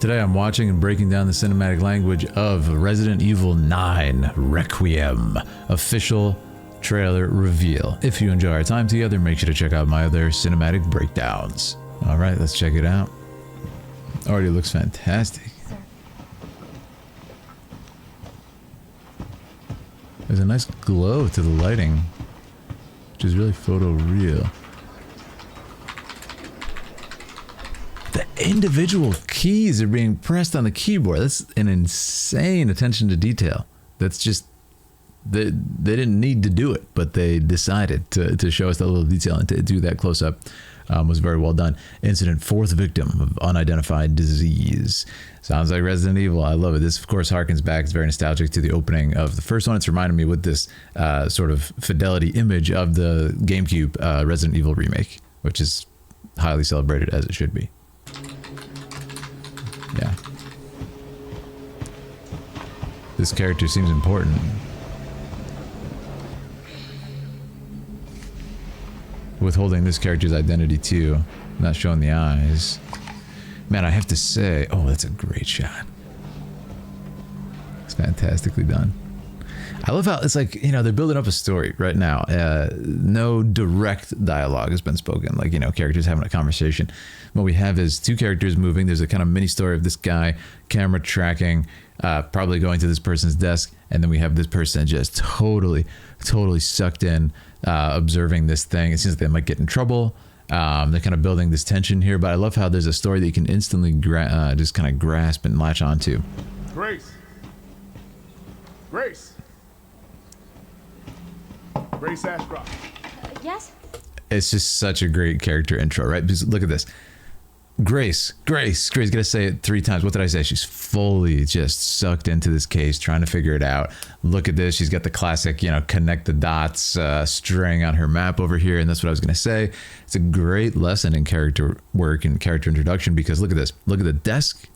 Today I'm watching and breaking down the cinematic language of Resident Evil 9 Requiem official trailer reveal. If you enjoy our time together, make sure to check out my other cinematic breakdowns. Alright, let's check it out. Already looks fantastic. There's a nice glow to the lighting, which is really photoreal. The individual keys are being pressed on the keyboard. That's an insane attention to detail. That's just, they didn't need to do it, but they decided to show us that little detail and to do that close up. Was very well done. Incident: fourth victim of unidentified disease. Sounds like Resident Evil. I love it. This, of course, harkens back. It's very nostalgic to the opening of the first one. It's reminded me with this sort of fidelity image of the GameCube Resident Evil remake, which is highly celebrated, as it should be. Yeah. This character seems important. Withholding this character's identity too, not showing the eyes. Man, I have to say, oh, that's a great shot. It's fantastically done. I love how it's like, you know, they're building up a story right now. No direct dialogue has been spoken, like, you know, characters having a conversation. What we have is two characters moving. There's a kind of mini story of this guy, camera tracking, probably going to this person's desk, and then we have this person just totally sucked in, observing this thing. It seems like they might get in trouble. They're kind of building this tension here, but I love how there's a story that you can instantly just kind of grasp and latch onto. Grace. Ashcroft. Yes? It's just such a great character intro, right? Because look at this. Grace, gotta say it 3 times. What did I say? She's fully just sucked into this case, trying to figure it out. Look at this. She's got the classic, you know, connect the dots string on her map over here. And that's what I was going to say. It's a great lesson in character work and character introduction, because look at this. Look at the desk.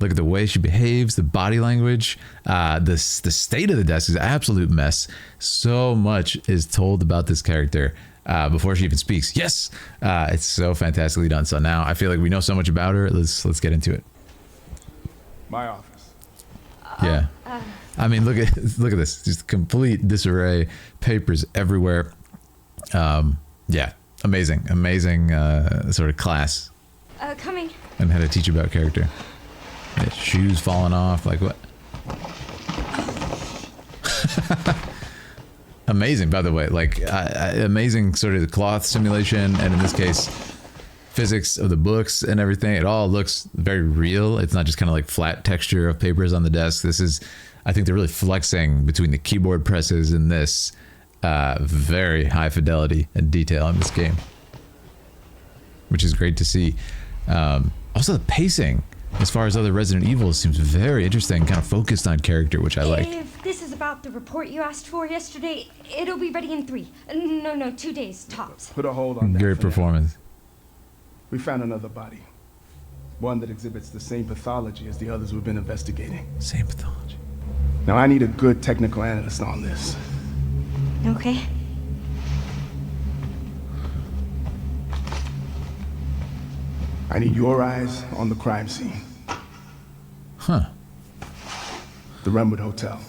Look at the way she behaves, the body language. The state of the desk is an absolute mess. So much is told about this character before she even speaks. Yes, it's so fantastically done. So now I feel like we know so much about her. Let's get into it. My office. Yeah, I mean, look at this, just complete disarray, papers everywhere. Yeah, amazing sort of class. Coming. And how to teach about character. Yeah, shoes falling off, like what? Amazing, by the way, like amazing sort of cloth simulation, and in this case physics of the books and everything. It all looks very real. It's not just kind of like flat texture of papers on the desk. This is, I think they're really flexing between the keyboard presses and this very high fidelity and detail in this game, which is great to see. Also the pacing as far as other Resident Evils seems very interesting, kind of focused on character, which I like. If this is about the report you asked for yesterday, it'll be ready in 3. No, 2 days tops. Put a hold on that. Great performance. We found another body. One that exhibits the same pathology as the others we've been investigating. Same pathology. Now I need a good technical analyst on this. Okay. I need your eyes on the crime scene. Huh. The Renwood Hotel.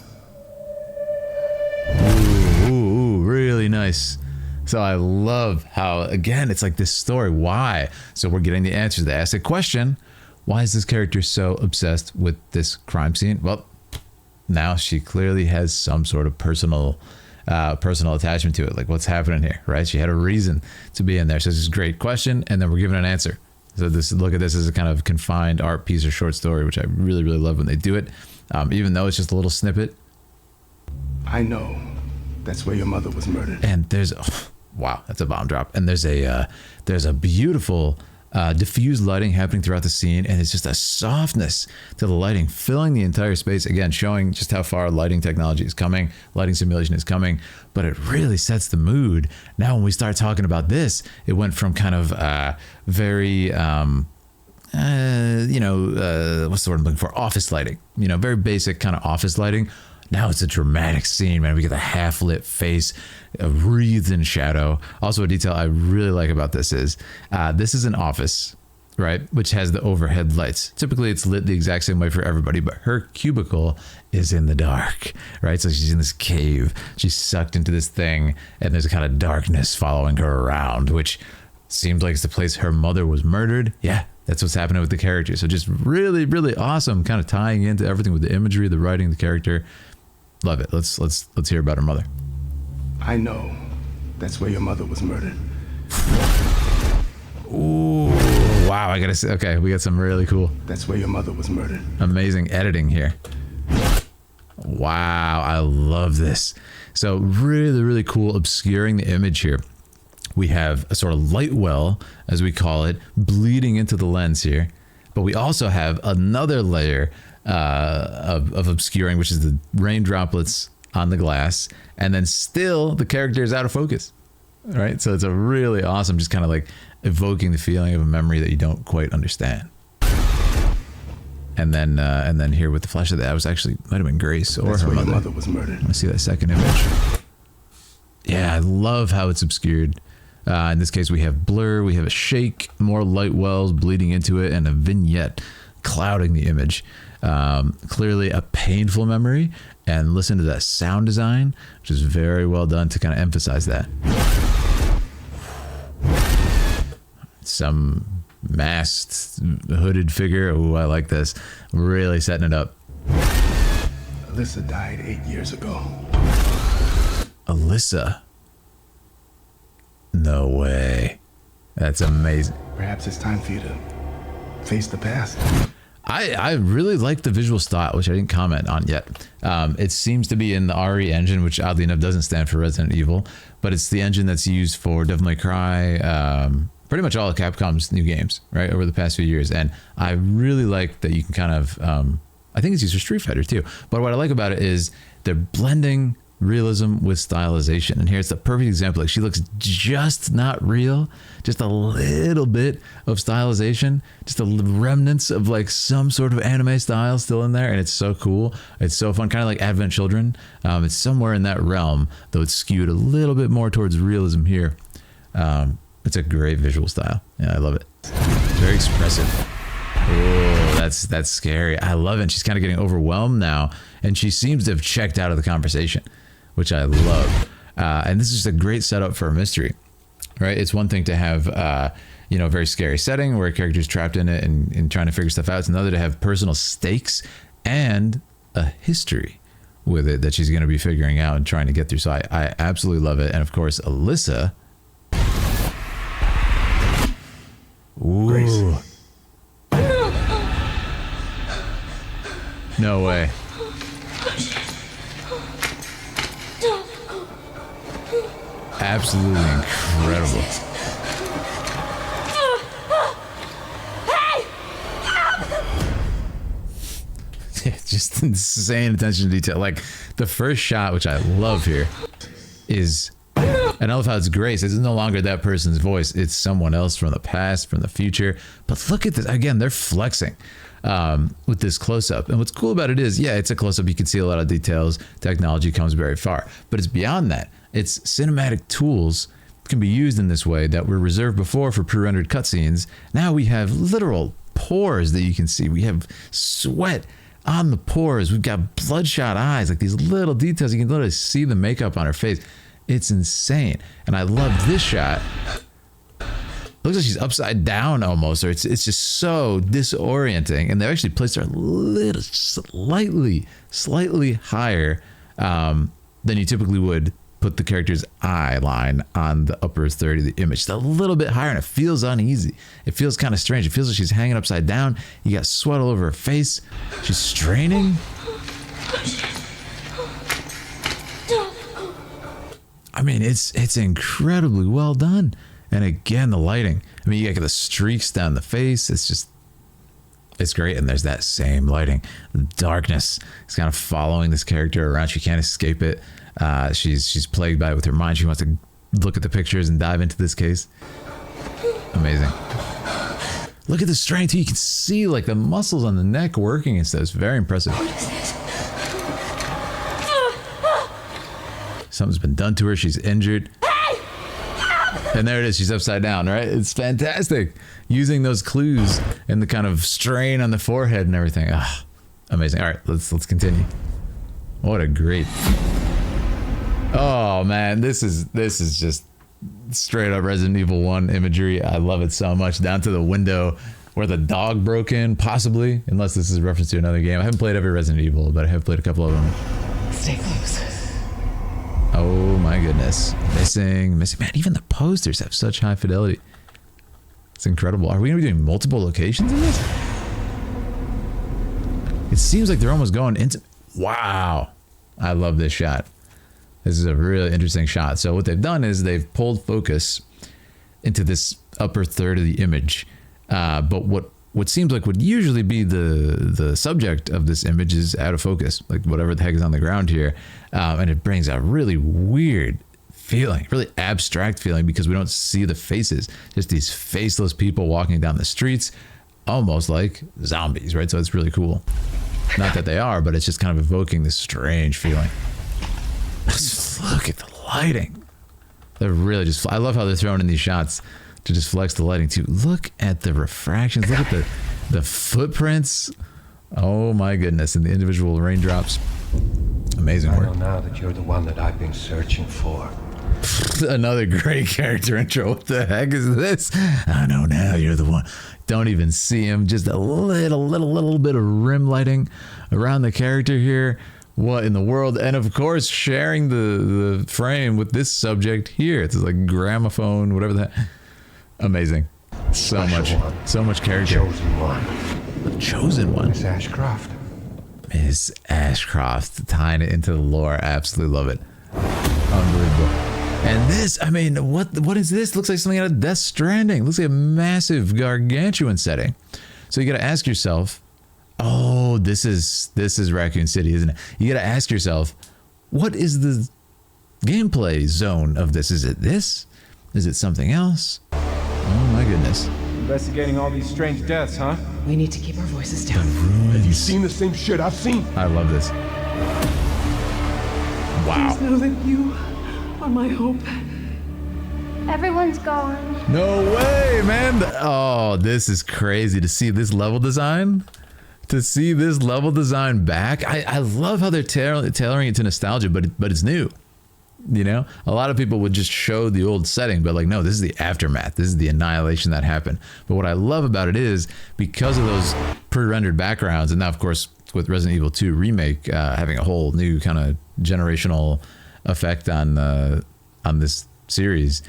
Ooh, really nice. So I love how, again, it's like this story. Why? So we're getting the answers. They ask a question. Why is this character so obsessed with this crime scene? Well, now she clearly has some sort of personal attachment to it. Like, what's happening here, right? She had a reason to be in there. So this is a great question, and then we're given an answer. So this, look at this as a kind of confined art piece or short story, which I really love when they do it, even though it's just a little snippet. I know that's where your mother was murdered. And there's, oh, wow, that's a bomb drop. And there's a beautiful diffused lighting happening throughout the scene, and it's just a softness to the lighting filling the entire space, again showing just how far lighting technology is coming, lighting simulation is coming, but it really sets the mood. Now when we start talking about this, it went from kind of very what's the word I'm looking for, office lighting, you know, very basic kind of office lighting. Now it's a dramatic scene, man. We get the half-lit face, wreathed in shadow. Also, a detail I really like about this is an office right? Which has the overhead lights. Typically it's lit the exact same way for everybody, but her cubicle is in the dark, right? So she's in this cave. She's sucked into this thing, and there's a kind of darkness following her around, which seems like it's the place her mother was murdered. Yeah, that's what's happening with the character. So just really, really awesome, kind of tying into everything with the imagery, the writing, the character. Love it. Let's hear about her mother. I know that's where your mother was murdered. Ooh, wow. I gotta say, okay, we got some really cool. That's where your mother was murdered. Amazing editing here. Wow, I love this. So really, really cool obscuring the image here. We have a sort of light well, as we call it, bleeding into the lens here. But we also have another layer of obscuring, which is the rain droplets on the glass. And then still the character is out of focus, right? So it's a really awesome, just kind of like evoking the feeling of a memory that you don't quite understand. And then here with the flash of that was actually, might have been Grace or That's her where mother. your mother was murdered. Let's see that second image. Yeah, I love how it's obscured. In this case, we have blur, we have a shake, more light wells bleeding into it, and a vignette clouding the image. Clearly a painful memory, and listen to that sound design, which is very well done to kind of emphasize that. Some masked, hooded figure. Ooh, I like this. Really setting it up. Alyssa died 8 years ago. Alyssa. No way. That's amazing. Perhaps it's time for you to face the past. I really like the visual style, which I didn't comment on yet. It seems to be in the RE engine, which oddly enough doesn't stand for Resident Evil, but it's the engine that's used for Devil May Cry, pretty much all of Capcom's new games, right, over the past few years. And I really like that you can kind of, I think it's used for Street Fighter too, but what I like about it is they're blending realism with stylization. And here's the perfect example. Like, she looks just not real, just a little bit of stylization, just a remnants of like some sort of anime style still in there. And it's so cool. It's so fun, kind of like Advent Children. It's somewhere in that realm, though it's skewed a little bit more towards realism here. It's a great visual style. Yeah, I love it. Very expressive. Oh, that's scary. I love it. And she's kind of getting overwhelmed now, and she seems to have checked out of the conversation, which I love. And this is just a great setup for a mystery, right? It's one thing to have, a very scary setting where a character's trapped in it and trying to figure stuff out. It's another to have personal stakes and a history with it that she's going to be figuring out and trying to get through. So I absolutely love it. And of course, Alyssa. Ooh. Grace. No way. Absolutely incredible. Just insane attention to detail. Like the first shot, which I love here, is, and I love how it's Grace. It's no longer that person's voice. It's someone else from the past, from the future. But look at this. Again, they're flexing with this close-up. And what's cool about it is, yeah, it's a close-up. You can see a lot of details. Technology comes very far. But it's beyond that. It's cinematic tools can be used in this way that were reserved before for pre-rendered cutscenes. Now we have literal pores that you can see. We have sweat on the pores. We've got bloodshot eyes, like these little details. You can literally see the makeup on her face. It's insane. And I love this shot. Looks like she's upside down almost, or it's just so disorienting. And they actually placed her a little, slightly higher than you typically would put the character's eye line on the upper third of the image. Just a little bit higher, and it feels uneasy. It feels kind of strange. It feels like she's hanging upside down. You got sweat all over her face. She's straining. I mean, it's incredibly well done. And again, the lighting. I mean, you got the streaks down the face. It's great. And there's that same lighting. The darkness is kind of following this character around. She can't escape it. She's plagued by it with her mind. She wants to look at the pictures and dive into this case. Amazing. Look at the strength. You can see like the muscles on the neck working and stuff. It's very impressive. Something's been done to her. She's injured. And there it is. She's upside down, right? It's fantastic. Using those clues and the kind of strain on the forehead and everything. Ah, amazing. All right, let's continue. What a great. Oh man, this is just straight up Resident Evil 1 imagery. I love it so much. Down to the window where the dog broke in, possibly, unless this is a reference to another game. I haven't played every Resident Evil, but I have played a couple of them. Stay close. Oh my goodness. Missing. Man, even the posters have such high fidelity. It's incredible. Are we going to be doing multiple locations in this? It seems like they're almost going into... Wow. I love this shot. This is a really interesting shot. So what they've done is they've pulled focus into this upper third of the image. But what seems like would usually be the subject of this image is out of focus, like whatever the heck is on the ground here. And it brings a really weird feeling, really abstract feeling, because we don't see the faces, just these faceless people walking down the streets, almost like zombies, right? So it's really cool. Not that they are, but it's just kind of evoking this strange feeling. Just look at the lighting. They're really just, I love how they're throwing in these shots to just flex the lighting too. Look at the refractions. Look at the footprints. Oh my goodness. And the individual raindrops. Amazing work. I know now that you're the one that I've been searching for. Another great character intro. What the heck is this? I know now you're the one. Don't even see him. Just a little bit of rim lighting around the character here. What in the world? And of course, sharing the frame with this subject here. It's like gramophone, whatever that. Amazing. So much character. Chosen one. The chosen one. Miss Ashcroft. Miss Ashcroft, tying it into the lore. I absolutely love it. Unbelievable. And this, I mean, what is this? Looks like something out of Death Stranding. Looks like a massive gargantuan setting. So you got to ask yourself, oh, this is Raccoon City, isn't it? You got to ask yourself, what is the gameplay zone of this? Is it this? Is it something else? Oh my goodness. Investigating all these strange deaths, huh? We need to keep our voices down. Have you seen the same shit I've seen? I love this. Wow. Please know that you are my hope. Everyone's gone. No way, man. Oh, this is crazy to see this level design. To see this level design back. I love how they're tailoring it to nostalgia, but it's new. You know, a lot of people would just show the old setting, but like, no, this is the aftermath. This is the annihilation that happened. But what I love about it is because of those pre-rendered backgrounds, and now of course with Resident Evil 2 remake having a whole new kind of generational effect on this series.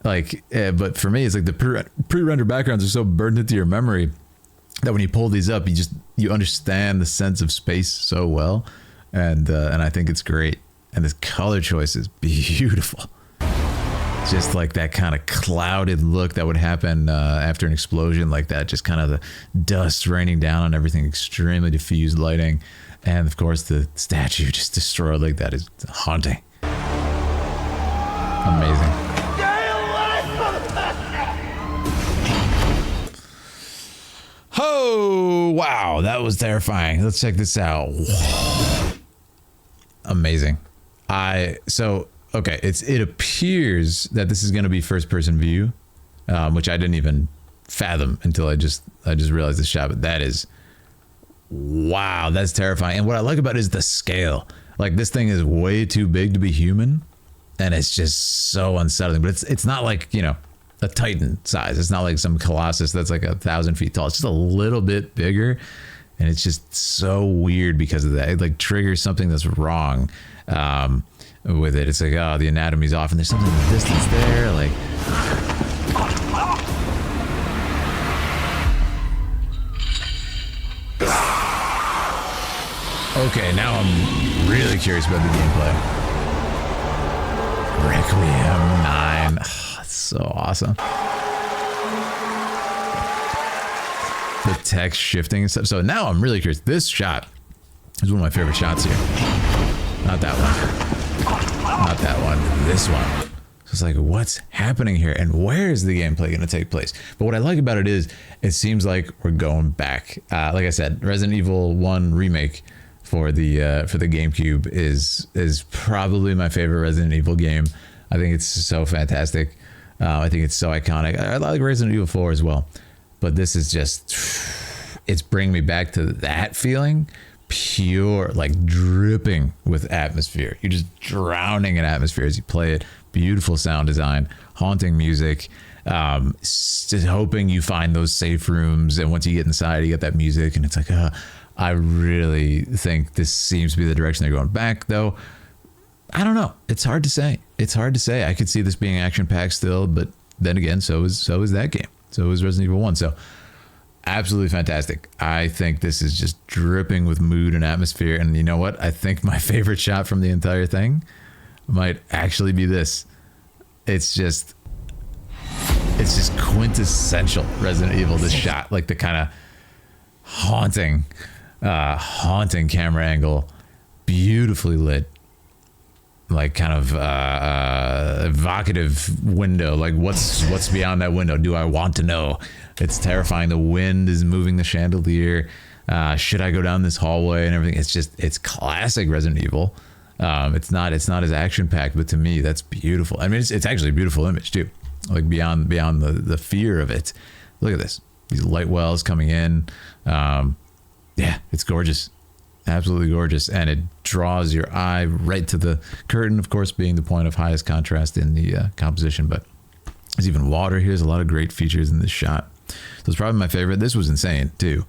Like, but for me, it's like the pre-rendered backgrounds are so burned into your memory that when you pull these up, you understand the sense of space so well, and I think it's great. And this color choice is beautiful. Just like that kind of clouded look that would happen after an explosion like that. Just kind of the dust raining down on everything, extremely diffused lighting. And of course, the statue just destroyed like that is haunting. Amazing. Oh, wow. That was terrifying. Let's check this out. Amazing. Okay, it appears that this is going to be first person view, which I didn't even fathom until I just realized this shot. But that is, wow, that's terrifying. And what I like about it is the scale. Like, this thing is way too big to be human, and it's just so unsettling. But it's not like, you know, a Titan size. It's not like some Colossus that's like 1,000 feet tall. It's just a little bit bigger, and it's just so weird because of that. It like triggers something that's wrong. With it, it's like, oh, the anatomy's off, and there's something in the distance there, like. Okay, now I'm really curious about the gameplay. Requiem 9. Oh, that's so awesome. The text shifting and stuff. So now I'm really curious. This shot is one of my favorite shots here. Not that one. Not that one. This one. So it's like, what's happening here? And where is the gameplay going to take place? But what I like about it is, it seems like we're going back. Like I said, Resident Evil 1 remake for the GameCube is probably my favorite Resident Evil game. I think it's so fantastic. I think it's so iconic. I like Resident Evil 4 as well, but this is just, it's bringing me back to that feeling, pure, like dripping with atmosphere. You're just drowning in atmosphere as you play it. Beautiful sound design, haunting music, just hoping you find those safe rooms, and once you get inside, you get that music, and it's like, I really think this seems to be the direction they're going back, though. I don't know. It's hard to say. I could see this being action-packed still, but then again, so is that game. So is Resident Evil 1. So absolutely fantastic. I think this is just dripping with mood and atmosphere. And you know what? I think my favorite shot from the entire thing might actually be this. It's just quintessential Resident Evil, this shot. Like the kind of haunting camera angle, beautifully lit, like kind of evocative window. Like what's beyond that window? Do I want to know? It's terrifying. The wind is moving the chandelier. Should I go down this hallway and everything? It's classic Resident Evil. It's not as action packed, but to me that's beautiful. I mean, it's actually a beautiful image too. Like beyond the fear of it. Look at this. These light wells coming in. Yeah, it's gorgeous. Absolutely gorgeous, and it draws your eye right to the curtain, of course, being the point of highest contrast in the composition. But there's even water here. There's a lot of great features in this shot. So it's probably my favorite. This was insane too.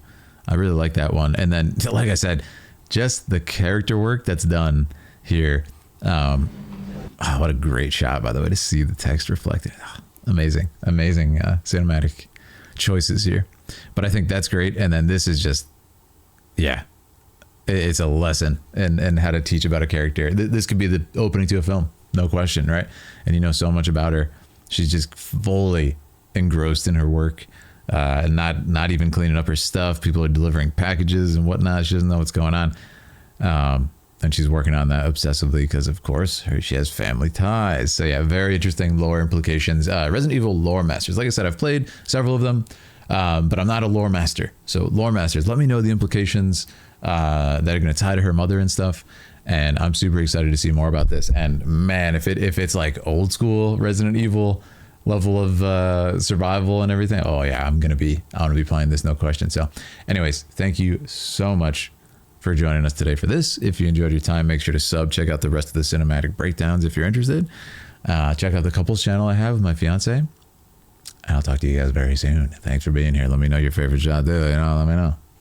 I really like that one. And then, like I said, just the character work that's done here. What a great shot, by the way, to see the text reflected. Amazing cinematic choices here. But I think that's great. And then this is just, yeah. It's a lesson in how to teach about a character. This could be the opening to a film, no question, right? And you know so much about her. She's just fully engrossed in her work, not even cleaning up her stuff. People are delivering packages and whatnot. She doesn't know what's going on. And she's working on that obsessively because, of course, she has family ties. So yeah, very interesting lore implications. Resident Evil lore masters. Like I said, I've played several of them, but I'm not a lore master. So lore masters, let me know the implications that are going to tie to her mother and stuff, and I'm super excited to see more about this. And man, if it's like old school Resident Evil level of survival and everything, oh yeah, I want to be playing this, no question. So anyways, thank you so much for joining us today for this. If you enjoyed your time, make sure to check out the rest of the cinematic breakdowns if you're interested. Check out the couples channel I have with my fiance, and I'll talk to you guys very soon. Thanks for being here. Let me know your favorite shot too, let me know.